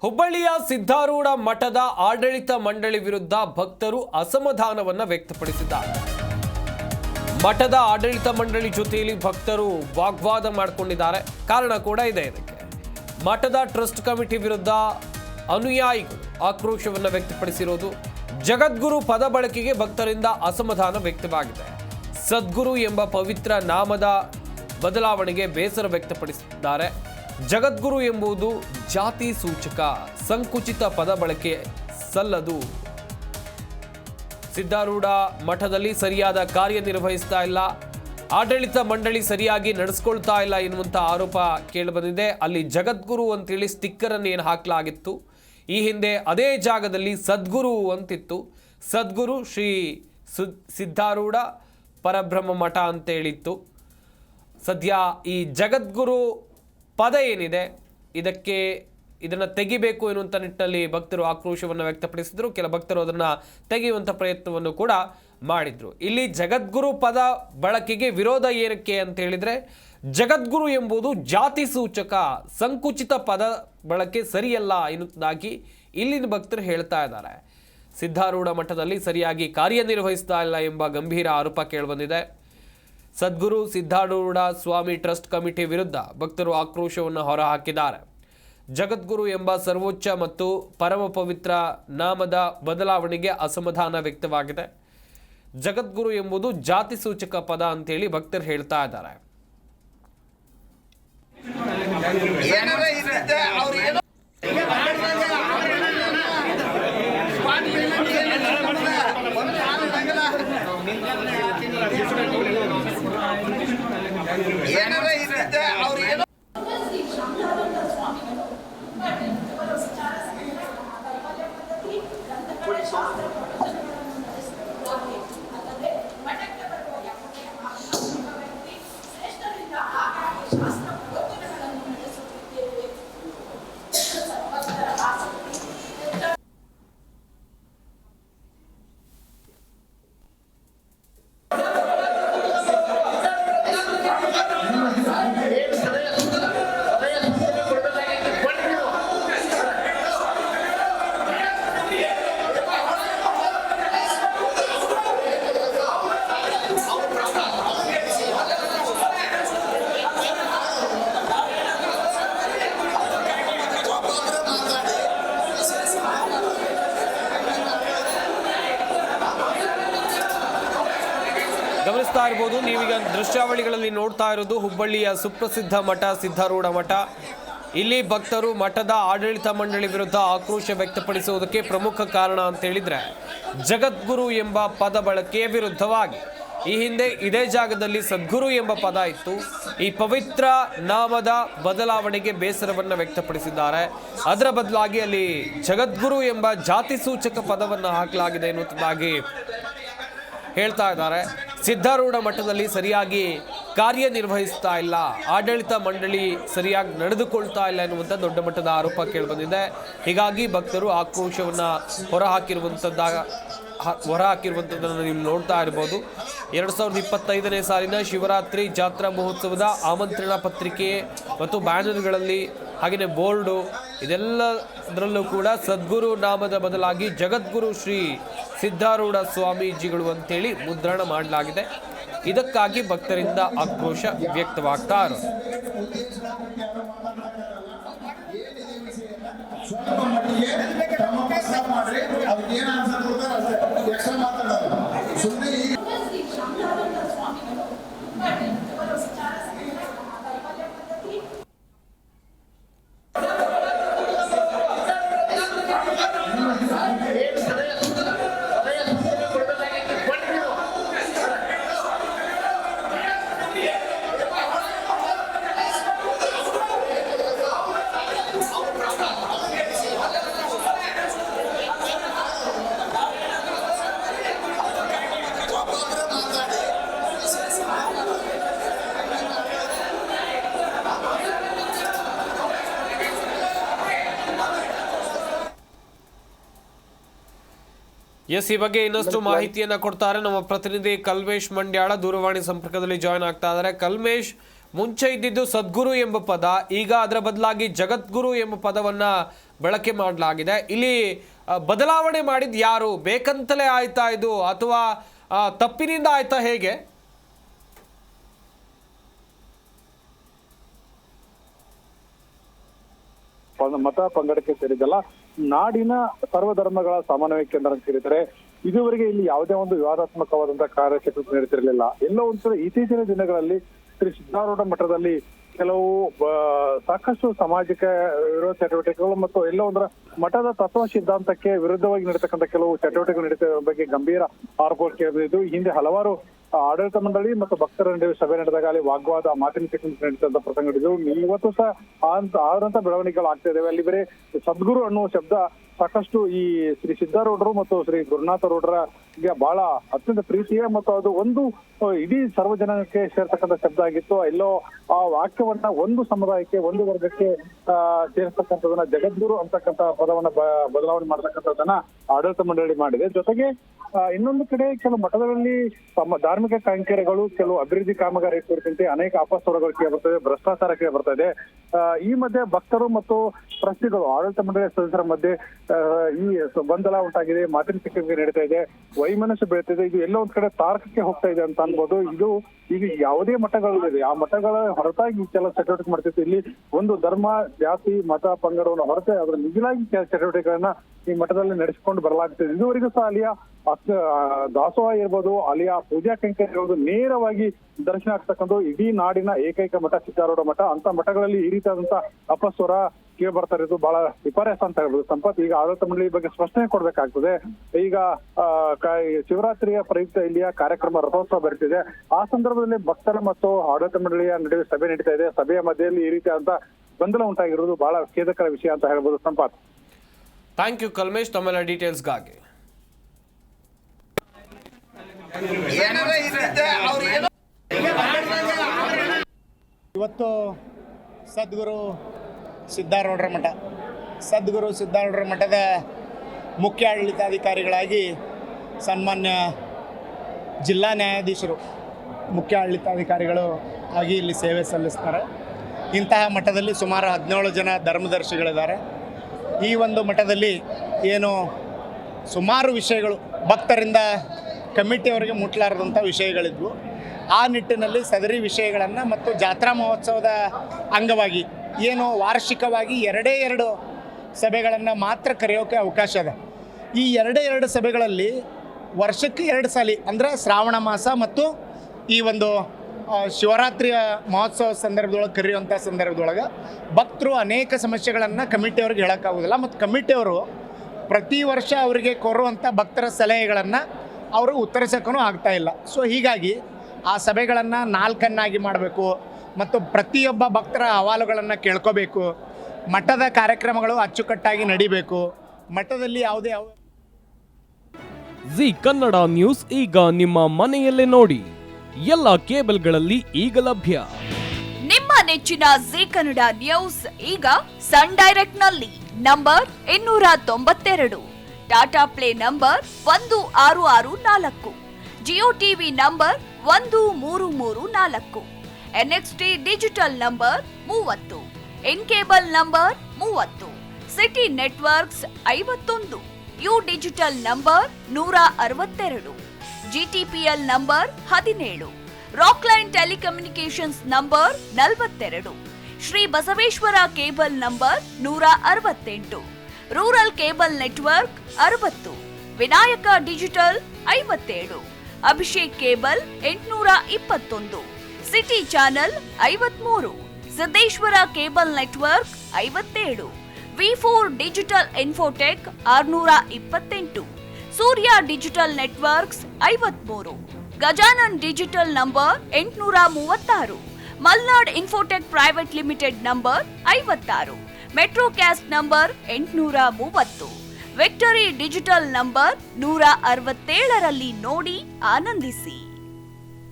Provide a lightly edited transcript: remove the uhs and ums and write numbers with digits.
ಹುಬ್ಬಳ್ಳಿಯ ಸಿದ್ಧಾರೂಢ ಮಠದ ಆಡಳಿತ ಮಂಡಳಿ ವಿರುದ್ಧ ಭಕ್ತರು ಅಸಮಾಧಾನವನ್ನು ವ್ಯಕ್ತಪಡಿಸಿದ್ದಾರೆ. ಮಠದ ಆಡಳಿತ ಮಂಡಳಿ ಜೊತೆಯಲ್ಲಿ ಭಕ್ತರು ವಾಗ್ವಾದ ಮಾಡಿಕೊಂಡಿದ್ದಾರೆ. ಕಾರಣ ಕೂಡ ಇದೆ ಇದಕ್ಕೆ. ಮಠದ ಟ್ರಸ್ಟ್ ಕಮಿಟಿ ವಿರುದ್ಧ ಅನುಯಾಯಿಗಳು ಆಕ್ರೋಶವನ್ನು ವ್ಯಕ್ತಪಡಿಸಿರೋದು. ಜಗದ್ಗುರು ಪದ ಬಳಕೆಗೆ ಭಕ್ತರಿಂದ ಅಸಮಾಧಾನ ವ್ಯಕ್ತವಾಗಿದೆ. ಸದ್ಗುರು ಎಂಬ ಪವಿತ್ರ ನಾಮದ ಬದಲಾವಣೆಗೆ ಬೇಸರ ವ್ಯಕ್ತಪಡಿಸಿದ್ದಾರೆ. ಜಗದ್ಗುರು ಎಂಬುದು ಜಾತಿ ಸೂಚಕ, ಸಂಕುಚಿತ ಪದ ಬಳಕೆ ಸಲ್ಲದು. ಸಿದ್ಧಾರೂಢ ಮಠದಲ್ಲಿ ಸರಿಯಾದ ಕಾರ್ಯನಿರ್ವಹಿಸ್ತಾ ಇಲ್ಲ, ಆಡಳಿತ ಮಂಡಳಿ ಸರಿಯಾಗಿ ನಡೆಸ್ಕೊಳ್ತಾ ಇಲ್ಲ ಎನ್ನುವಂಥ ಆರೋಪ ಕೇಳಿಬಂದಿದೆ. ಅಲ್ಲಿ ಜಗದ್ಗುರು ಅಂತೇಳಿ ಸ್ಟಿಕ್ಕರ್ ಅನ್ನು ಏನು ಹಾಕಲಾಗಿತ್ತು, ಈ ಹಿಂದೆ ಅದೇ ಜಾಗದಲ್ಲಿ ಸದ್ಗುರು ಅಂತಿತ್ತು. ಸದ್ಗುರು ಶ್ರೀ ಸಿದ್ಧಾರೂಢ ಪರಬ್ರಹ್ಮ ಮಠ ಅಂತೇಳಿತ್ತು. ಸದ್ಯ ಈ ಜಗದ್ಗುರು ಪದ ಏನಿದೆ ಇದನ್ನು ತೆಗಿಬೇಕು ಎನ್ನುವಂಥ ನಿಟ್ಟಿನಲ್ಲಿ ಭಕ್ತರು ಆಕ್ರೋಶವನ್ನು ವ್ಯಕ್ತಪಡಿಸಿದರು. ಕೆಲ ಭಕ್ತರು ಅದನ್ನು ತೆಗೆಯುವಂಥ ಪ್ರಯತ್ನವನ್ನು ಕೂಡ ಮಾಡಿದರು. ಇಲ್ಲಿ ಜಗದ್ಗುರು ಪದ ಬಳಕೆಗೆ ವಿರೋಧ ಏನಕ್ಕೆ ಅಂತ ಹೇಳಿದರೆ, ಜಗದ್ಗುರು ಎಂಬುದು ಜಾತಿ ಸೂಚಕ, ಸಂಕುಚಿತ ಪದ ಬಳಕೆ ಸರಿಯಲ್ಲ ಎನ್ನುವುದಾಗಿ ಇಲ್ಲಿನ ಭಕ್ತರು ಹೇಳ್ತಾ ಇದ್ದಾರೆ. ಸಿದ್ಧಾರೂಢ ಮಠದಲ್ಲಿ ಸರಿಯಾಗಿ ಕಾರ್ಯನಿರ್ವಹಿಸ್ತಾ ಇಲ್ಲ ಎಂಬ ಗಂಭೀರ ಆರೋಪ ಕೇಳಿಬಂದಿದೆ. ಸದ್ಗುರು ಸಿದ್ಧಾರೂಢ ಸ್ವಾಮಿ ಟ್ರಸ್ಟ್ ಕಮಿಟಿ ವಿರುದ್ಧ ಭಕ್ತರು ಆಕ್ರೋಶವನ್ನು ಹೊರಹಾಕಿದ್ದಾರೆ. ಜಗದ್ಗುರು ಎಂಬ ಸರ್ವೋಚ್ಚ ಮತ್ತು ಪರಮ ಪವಿತ್ರ ನಾಮದ ಬದಲಾವಣೆಗೆ ಅಸಮಾಧಾನ ವ್ಯಕ್ತವಾಗಿದೆ. ಜಗದ್ಗುರು ಎಂಬುದು ಜಾತಿ ಸೂಚಕ ಪದ ಅಂತೇಳಿ ಭಕ್ತರು ಹೇಳ್ತಾ ಇದ್ದಾರೆ. ಗಮನಿಸ್ತಾ ಇರಬಹುದು ನೀವೀಗ ದೃಶ್ಯಾವಳಿಗಳಲ್ಲಿ ನೋಡ್ತಾ ಇರೋದು ಹುಬ್ಬಳ್ಳಿಯ ಸುಪ್ರಸಿದ್ಧ ಮಠ ಸಿದ್ಧಾರೂಢ ಮಠ. ಇಲ್ಲಿ ಭಕ್ತರು ಮಠದ ಆಡಳಿತ ಮಂಡಳಿ ವಿರುದ್ಧ ಆಕ್ರೋಶ ವ್ಯಕ್ತಪಡಿಸುವುದಕ್ಕೆ ಪ್ರಮುಖ ಕಾರಣ ಅಂತ ಹೇಳಿದ್ರೆ, ಜಗದ್ಗುರು ಎಂಬ ಪದ ಬಳಕೆಯ ವಿರುದ್ಧವಾಗಿ ಈ ಹಿಂದೆ ಇದೇ ಜಾಗದಲ್ಲಿ ಸದ್ಗುರು ಎಂಬ ಪದ ಇತ್ತು. ಈ ಪವಿತ್ರ ನಾಮದ ಬದಲಾವಣೆಗೆ ಬೇಸರವನ್ನು ವ್ಯಕ್ತಪಡಿಸಿದ್ದಾರೆ. ಅದರ ಬದಲಾಗಿ ಅಲ್ಲಿ ಜಗದ್ಗುರು ಎಂಬ ಜಾತಿ ಸೂಚಕ ಪದವನ್ನು ಹಾಕಲಾಗಿದೆ ಎನ್ನುವುದಾಗಿ ಹೇಳ್ತಾ ಇದ್ದಾರೆ. ಸಿದ್ಧಾರೂಢ ಮಠದಲ್ಲಿ ಸರಿಯಾಗಿ ಕಾರ್ಯನಿರ್ವಹಿಸ್ತಾ ಇಲ್ಲ, ಆಡಳಿತ ಮಂಡಳಿ ಸರಿಯಾಗಿ ನಡೆದುಕೊಳ್ತಾ ಇಲ್ಲ ಎನ್ನುವಂಥ ದೊಡ್ಡ ಮಟ್ಟದ ಆರೋಪ ಕೇಳಿಬಂದಿದೆ. ಹೀಗಾಗಿ ಭಕ್ತರು ಆಕ್ರೋಶವನ್ನು ಹೊರಹಾಕಿರುವಂಥದ್ದನ್ನು ನೀವು ನೋಡ್ತಾ ಇರ್ಬೋದು. 2025ನೇ ಸಾಲಿನ ಶಿವರಾತ್ರಿ ಜಾತ್ರಾ ಮಹೋತ್ಸವದ ಆಮಂತ್ರಣ ಪತ್ರಿಕೆ ಮತ್ತು ಬ್ಯಾನರ್ಗಳಲ್ಲಿ ಹಾಗೆಯೇ ಬೋರ್ಡು ಇದೆಲ್ಲದರಲ್ಲೂ ಕೂಡ ಸದ್ಗುರು ನಾಮದ ಬದಲಾಗಿ ಜಗದ್ಗುರು ಶ್ರೀ ಸಿದ್ಧಾರೂಢ ಸ್ವಾಮೀಜಿಗಳು ಅಂತೇಳಿ ಮುದ್ರಣ ಮಾಡಲಾಗಿದೆ. ಇದಕ್ಕಾಗಿ ಭಕ್ತರಿಂದ ಆಕ್ರೋಶ ವ್ಯಕ್ತವಾಗ್ತಾ ಇರೋದು. ಎಸ್, ಈ ಬಗ್ಗೆ ಇನ್ನಷ್ಟು ಮಾಹಿತಿಯನ್ನ ಕೊಡ್ತಾರೆ ನಮ್ಮ ಪ್ರತಿನಿಧಿ ಕಲ್ಮೇಶ್ ಮಂಡ್ಯಾಳ ದೂರವಾಣಿ ಸಂಪರ್ಕದಲ್ಲಿ ಜಾಯ್ನ್ ಆಗ್ತಾ ಇದ್ದಾರೆ. ಕಲ್ಮೇಶ್, ಮುಂಚೆ ಇದ್ದಿದ್ದು ಸದ್ಗುರು ಎಂಬ ಪದ, ಈಗ ಅದರ ಬದಲಾಗಿ ಜಗದ್ಗುರು ಎಂಬ ಪದವನ್ನ ಬಳಕೆ ಮಾಡಲಾಗಿದೆ. ಇಲ್ಲಿ ಬದಲಾವಣೆ ಮಾಡಿದ್ದು ಯಾರು? ಬೇಕಂತಲೇ ಆಯ್ತಾ ಇದು ಅಥವಾ ತಪ್ಪಿನಿಂದ ಆಯ್ತಾ, ಹೇಗೆ? ಮತ ಪಂಗಡಕ್ಕೆ ಸೇರಿದಲ್ಲ, ನಾಡಿನ ಸರ್ವಧರ್ಮಗಳ ಸಮನ್ವಯ ಕೇಂದ್ರ ಅಂತ ಕರೀತಾರೆ. ಇದುವರೆಗೆ ಇಲ್ಲಿ ಯಾವುದೇ ಒಂದು ವಿವಾದಾತ್ಮಕವಾದಂತಹ ಕಾರ್ಯಚಟುವಟಿಕೆ ನಡೀತಿರಲಿಲ್ಲ. ಎಲ್ಲೋ ಒಂದ್ಸಲ ಇತ್ತೀಚಿನ ದಿನಗಳಲ್ಲಿ ಶ್ರೀ ಸಿದ್ದಾರೂಢ ಮಠದಲ್ಲಿ ಕೆಲವು ಸಾಕಷ್ಟು ಸಾಮಾಜಿಕ ವಿರೋಧ ಚಟುವಟಿಕೆಗಳು ಮತ್ತು ಎಲ್ಲೋ ಒಂದರ ಮಠದ ತತ್ವ ಸಿದ್ಧಾಂತಕ್ಕೆ ವಿರುದ್ಧವಾಗಿ ನಡೀತಕ್ಕಂಥ ಕೆಲವು ಚಟುವಟಿಕೆಗಳು ನಡೀತಿರುವ ಬಗ್ಗೆ ಗಂಭೀರ ಆರೋಪಗಳು ಕೇಳಿದ್ದು. ಹಿಂದೆ ಹಲವಾರು ಆಡಳಿತ ಮಂಡಳಿ ಮತ್ತು ಭಕ್ತರ ನಡುವೆ ಸಭೆ ನಡೆದಾಗ ಅಲ್ಲಿ ವಾಗ್ವಾದ, ಮಾತಿನ ಚಕಮಕಿ ನಡೀತಂತ ಪ್ರಸಂಗ ನಡೆದು ಇವತ್ತು ಸಹ ಆದಂತ ಬೆಳವಣಿಗೆಗಳು ಆಗ್ತಾ ಇದಾವೆ. ಅಲ್ಲಿ ಬೇರೆ ಸದ್ಗುರು ಅನ್ನುವ ಶಬ್ದ ಸಾಕಷ್ಟು ಈ ಶ್ರೀ ಸಿದ್ದಾರೂಢರು ಮತ್ತು ಶ್ರೀ ಗುರುನಾಥರೂಢರಿಗೆ ಬಹಳ ಅತ್ಯಂತ ಪ್ರೀತಿಯ ಮತ್ತು ಅದು ಒಂದು ಇಡೀ ಸರ್ವಜನಕ್ಕೆ ಸೇರ್ತಕ್ಕಂಥ ಶಬ್ದ ಆಗಿತ್ತು. ಎಲ್ಲೋ ಆ ವಾಕ್ಯವನ್ನ ಒಂದು ಸಮುದಾಯಕ್ಕೆ, ಒಂದು ವರ್ಗಕ್ಕೆ ಸೇರ್ತಕ್ಕಂಥದನ್ನ ಜಗದ್ಗುರು ಅಂತಕ್ಕಂಥ ಪದವನ್ನ ಬದಲಾವಣೆ ಮಾಡ್ತಕ್ಕಂಥದ್ದನ್ನ ಆಡಳಿತ ಮಂಡಳಿ ಮಾಡಿದೆ. ಜೊತೆಗೆ ಇನ್ನೊಂದು ಕಡೆ ಕೆಲವು ಮಠಗಳಲ್ಲಿ ತಮ್ಮ ಧಾರ್ಮಿಕ ಕೈಂಕರ್ಯಗಳು, ಕೆಲವು ಅಭಿವೃದ್ಧಿ ಕಾಮಗಾರಿ ಕುರಿತಂತೆ ಅನೇಕ ಅಪಸ್ವರಗಳು ಬರ್ತದೆ, ಭ್ರಷ್ಟಾಚಾರಕ್ಕೆ ಬರ್ತದೆ. ಈ ಮಧ್ಯೆ ಭಕ್ತರು ಮತ್ತು ಟ್ರಸ್ಟಿಗಳು, ಆಡಳಿತ ಮಂಡಳಿಯ ಸದಸ್ಯರ ಮಧ್ಯೆ ಈ ಗೊಂದಲ ಉಂಟಾಗಿದೆ, ಮಾತಿನ ಚಕಮಕಿ ನಡೀತಾ ಇದೆ, ವೈಮನಸ್ಸು ಬೆಳೀತಿದೆ. ಇದು ಎಲ್ಲೋ ಒಂದ್ ಕಡೆ ತಾರಕಕ್ಕೆ ಹೋಗ್ತಾ ಇದೆ ಅಂತ ಅನ್ಬೋದು. ಇದು ಈಗ ಯಾವುದೇ ಮಠಗಳು ಇದೆ, ಆ ಮಠಗಳ ಹೊರತಾಗಿ ಕೆಲವು ಚಟುವಟಿಕೆ ಮಾಡ್ತಿತ್ತು. ಇಲ್ಲಿ ಒಂದು ಧರ್ಮ, ಜಾತಿ, ಮತ, ಪಂಗಡವನ್ನು ಹೊರತೆ ಅದರ ಮಿಗಿಲಾಗಿ ಚಟುವಟಿಕೆಗಳನ್ನ ಈ ಮಠದಲ್ಲಿ ನಡೆಸಿಕೊಂಡು ಬರಲಾಗ್ತದೆ. ಇದುವರೆಗೂ ಸಹ ಅಲ್ಲಿಯ ದಾಸೋಹ ಇರ್ಬೋದು, ಅಲ್ಲಿಯ ಪೂಜಾ ಕೈಂಕರ್ಯ ಇರ್ಬೋದು, ನೇರವಾಗಿ ದರ್ಶನ ಆಗ್ತಕ್ಕಂಥ ಇಡೀ ನಾಡಿನ ಏಕೈಕ ಮಠ ಸಿದ್ದಾರೂಢ ಮಠ. ಅಂತ ಮಠಗಳಲ್ಲಿ ಈ ರೀತಿಯಾದಂತ ಅಪಸ್ವರ ಕೇಳಿ ಬರ್ತಾ ಇರೋದು ಬಹಳ ವಿಪರ್ಯಾಸ ಅಂತ ಹೇಳ್ಬೋದು. ಸಂಪತ್, ಈಗ ಆಡಳಿತ ಮಂಡಳಿ ಬಗ್ಗೆ ಸ್ಪಷ್ಟನೆ ಕೊಡ್ಬೇಕಾಗ್ತದೆ. ಈಗ ಶಿವರಾತ್ರಿಯ ಪ್ರಯುಕ್ತ ಇಲ್ಲಿಯ ಕಾರ್ಯಕ್ರಮ ರಥೋತ್ಸವ ಬರ್ತಿದೆ. ಆ ಸಂದರ್ಭದಲ್ಲಿ ಭಕ್ತರ ಮತ್ತು ಆಡಳಿತ ಮಂಡಳಿಯ ನಡುವೆ ಸಭೆ ನಡೀತಾ ಇದೆ. ಸಭೆಯ ಮಧ್ಯೆಯಲ್ಲಿ ಈ ರೀತಿಯಾದಂತ ಗೊಂದಲ ಉಂಟಾಗಿರೋದು ಬಹಳ ಖೇದಕರ ವಿಷಯ ಅಂತ ಹೇಳ್ಬೋದು. ಸಂಪತ್, ಥ್ಯಾಂಕ್ ಯು ಕಲ್ಮೇಶ್, ತಮ್ಮೆಲ್ಲ ಡೀಟೇಲ್ಸ್ಗಾಗಿ. ಇವತ್ತು ಸದ್ಗುರು ಸಿದ್ದಾರೂಢರ ಮಠ, ಸದ್ಗುರು ಸಿದ್ದಾರೂಢರ ಮಠದ ಮುಖ್ಯ ಆಡಳಿತಾಧಿಕಾರಿಗಳಾಗಿ ಸನ್ಮಾನ್ಯ ಜಿಲ್ಲಾ ನ್ಯಾಯಾಧೀಶರು ಮುಖ್ಯ ಆಡಳಿತಾಧಿಕಾರಿಗಳು ಆಗಿ ಇಲ್ಲಿ ಸೇವೆ ಸಲ್ಲಿಸ್ತಾರೆ. ಇಂತಹ ಮಠದಲ್ಲಿ ಸುಮಾರು 17 ಜನ ಧರ್ಮದರ್ಶಿಗಳಿದ್ದಾರೆ. ಈ ಒಂದು ಮಠದಲ್ಲಿ ಏನು ಸುಮಾರು ವಿಷಯಗಳು ಭಕ್ತರಿಂದ ಕಮಿಟಿಯವರಿಗೆ ಮುಟ್ಲಾರದಂಥ ವಿಷಯಗಳಿದ್ವು. ಆ ನಿಟ್ಟಿನಲ್ಲಿ ಸದರಿ ವಿಷಯಗಳನ್ನು ಮತ್ತು ಜಾತ್ರಾ ಮಹೋತ್ಸವದ ಅಂಗವಾಗಿ ಏನು ವಾರ್ಷಿಕವಾಗಿ 2 ಸಭೆಗಳನ್ನು ಮಾತ್ರ ಕರೆಯೋಕ್ಕೆ ಅವಕಾಶ ಇದೆ. ಈ 2 ಸಭೆಗಳಲ್ಲಿ ವರ್ಷಕ್ಕೆ 2 ಸಲ ಅಂದರೆ ಶ್ರಾವಣ ಮಾಸ ಮತ್ತು ಈ ಒಂದು ಶಿವರಾತ್ರಿಯ ಮಹೋತ್ಸವ ಸಂದರ್ಭದೊಳಗೆ ಕರೆಯುವಂಥ ಸಂದರ್ಭದೊಳಗೆ ಭಕ್ತರು ಅನೇಕ ಸಮಸ್ಯೆಗಳನ್ನು ಕಮಿಟಿಯವ್ರಿಗೆ ಹೇಳೋಕ್ಕಾಗೋದಿಲ್ಲ. ಮತ್ತು ಕಮಿಟಿಯವರು ಪ್ರತಿ ವರ್ಷ ಅವರಿಗೆ ಕೋರುವಂಥ ಭಕ್ತರ ಸಲಹೆಗಳನ್ನು ಅವರು ಉತ್ತರಿಸೋಕ್ಕೂ ಆಗ್ತಾಯಿಲ್ಲ. ಸೊ ಹೀಗಾಗಿ ಆ ಸಭೆಗಳನ್ನು 4 ಮಾಡಬೇಕು ಮತ್ತು ಪ್ರತಿಯೊಬ್ಬ ಭಕ್ತರ ಅಹವಾಲುಗಳನ್ನು ಕೇಳ್ಕೋಬೇಕು. ಮಠದ ಕಾರ್ಯಕ್ರಮಗಳು ಅಚ್ಚುಕಟ್ಟಾಗಿ ನಡಿಬೇಕು. ಮಠದಲ್ಲಿ ಯಾವುದೇ ಜಿ ಕನ್ನಡ ನ್ಯೂಸ್ ಈಗ ನಿಮ್ಮ ಮನೆಯಲ್ಲೇ ನೋಡಿ. ಎಲ್ಲ ಕೇಬಲ್ಗಳಲ್ಲಿ ಈಗ ಲಭ್ಯ. ನಿಮ್ಮ ನೆಚ್ಚಿನ ಜಿ ಕನ್ನಡ ನ್ಯೂಸ್ ಈಗ ಸನ್ ಡೈರೆಕ್ಟ್ ನಲ್ಲಿ number 292, Tata play number 1664, Jio TV number 1334, NXT digital number 30, in cable number 30, city networks 51, U digital number 162, GTPL number 17, Rockline telecommunications number 42, Shri Basaveshwara cable number 168, rural cable network 60, Vinayaka digital 57, Abhishek cable 821, city channel 53, Siddeshwara cable network 57, V4 digital Infotech 628, Surya digital networks 53, Gajanan digital number 836, Malnad Infotech private limited number 56, Metrocast number 830, victory digital number 167ರಲ್ಲಿ ನೋಡಿ ಆನಂದಿಸಿ.